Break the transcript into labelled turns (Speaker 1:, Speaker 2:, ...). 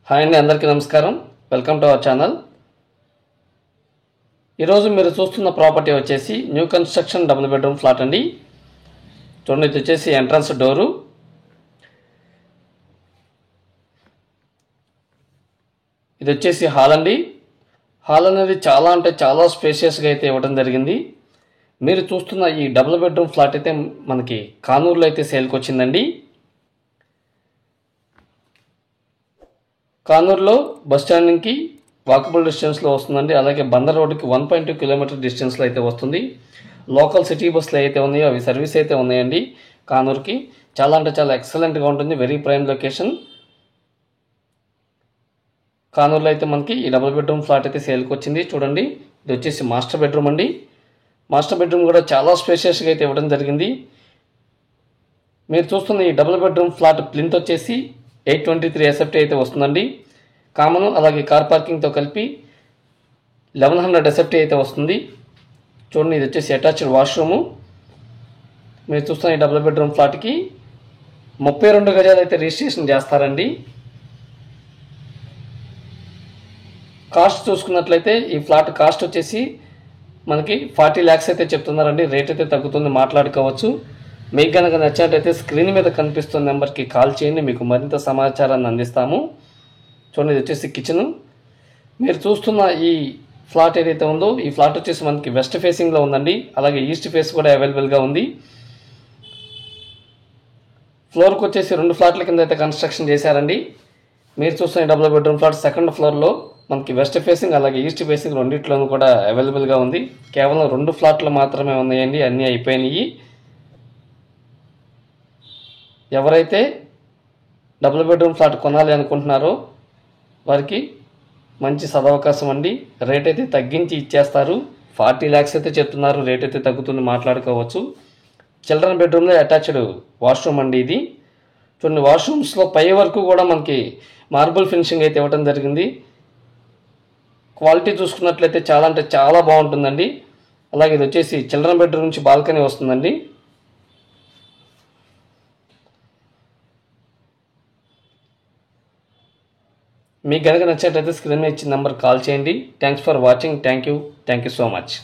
Speaker 1: Hi అండి, అందరికీ నమస్కారం. Welcome to our channel. ఈరోజు మీరు చూస్తున్న ప్రాపర్టీ వచ్చేసి new construction double bedroom flat అండి. చూడండి, ఇది వచ్చేసి ఎంట్రన్స్ డోరు. ఇది వచ్చేసి హాల్ అండి. హాల్ అనేది చాలా అంటే చాలా స్పేషియస్గా అయితే ఇవ్వడం జరిగింది. మీరు చూస్తున్న ఈ డబుల్ బెడ్రూమ్ ఫ్లాట్ అయితే మనకి కానూరులో అయితే సేల్కి వచ్చిందండి. కానూరులో బస్టాండ్కి వాకబుల్ డిస్టెన్స్లో వస్తుందండి. అలాగే బందర్ రోడ్డుకి 1.2 కిలోమీటర్ డిస్టెన్స్లో అయితే వస్తుంది. లోకల్ సిటీ బస్సులు అయితే ఉన్నాయో అవి సర్వీస్ అయితే ఉన్నాయండి. కానూరుకి చాలా అంటే చాలా ఎక్సలెంట్గా ఉంటుంది. Very prime location. కానూరులో అయితే మనకి ఈ డబుల్ బెడ్రూమ్ ఫ్లాట్ అయితే సేల్కి వచ్చింది. చూడండి, ఇది వచ్చేసి మాస్టర్ బెడ్రూమ్ అండి. మాస్టర్ బెడ్రూమ్ కూడా చాలా స్పేషియస్గా అయితే ఇవ్వడం జరిగింది. మీరు చూస్తున్న ఈ డబుల్ బెడ్రూమ్ ఫ్లాట్ ప్లింత్ వచ్చేసి 823 ఎస్ఎఫ్టీ అయితే వస్తుందండి. కామన్ అలాగే కార్ పార్కింగ్తో కలిపి 1100 ఎస్ఎఫ్టీ అయితే వస్తుంది. చూడండి, ఇది వచ్చేసి అటాచ్డ్ వాష్రూము. మీరు చూస్తున్న ఈ డబుల్ బెడ్రూమ్ ఫ్లాట్కి 32 గజాలు అయితే రిజిస్ట్రేషన్ చేస్తారండి. కాస్ట్ చూసుకున్నట్లయితే ఈ ఫ్లాట్ కాస్ట్ వచ్చేసి మనకి 40 lakhs అయితే చెప్తున్నారండి. రేట్ అయితే తగ్గుతుంది, మాట్లాడుకోవచ్చు. మీకు కనుక నచ్చినట్లయితే స్క్రీన్ మీద కనిపిస్తున్న నెంబర్కి కాల్ చేయండి, మీకు మరింత సమాచారాన్ని అందిస్తాము. చూడండి, ఇది వచ్చేసి కిచెను. మీరు చూస్తున్న ఈ ఫ్లాట్ ఏదైతే ఉందో ఈ ఫ్లాట్ వచ్చేసి మనకి వెస్ట్ ఫేసింగ్లో ఉందండి. అలాగే ఈస్ట్ ఫేస్ కూడా అవైలబుల్గా ఉంది. ఫ్లోర్కి వచ్చేసి 2 ఫ్లాట్ల కింద అయితే కన్స్ట్రక్షన్ చేశారండి. మీరు చూస్తున్న డబుల్ బెడ్రూమ్ ఫ్లాట్ సెకండ్ ఫ్లోర్లో మనకి వెస్ట్ ఫేసింగ్ అలాగే ఈస్ట్ ఫేసింగ్ రెండింటిలోనూ కూడా అవైలబుల్గా ఉంది. కేవలం 2 ఫ్లాట్లు మాత్రమే ఉన్నాయండి, అన్నీ అయిపోయినాయి. ఎవరైతే డబుల్ బెడ్రూమ్ ఫ్లాట్ కొనాలి అనుకుంటున్నారో వారికి మంచి సదవకాశం అండి. రేట్ అయితే తగ్గించి ఇచ్చేస్తారు. 40 lakhs అయితే చెప్తున్నారు, రేట్ అయితే తగ్గుతుంది, మాట్లాడుకోవచ్చు. చిల్డ్రన్ బెడ్రూమ్లో అటాచ్డ్ వాష్రూమ్ అండి ఇది. చూడండి, వాష్రూమ్స్లో పై వరకు కూడా మనకి మార్బుల్ ఫినిషింగ్ అయితే ఇవ్వడం జరిగింది. క్వాలిటీ చూసుకున్నట్లయితే చాలా అంటే చాలా బాగుంటుందండి. అలాగే ఇది వచ్చేసి చిల్డ్రన్ బెడ్రూమ్ నుంచి బాల్కనీ వస్తుందండి. మీకు కనుక నచ్చినట్లయితే స్క్రీన్ మీద ఇచ్చిన నెంబర్ కాల్ చేయండి. Thanks for watching. Thank you so much.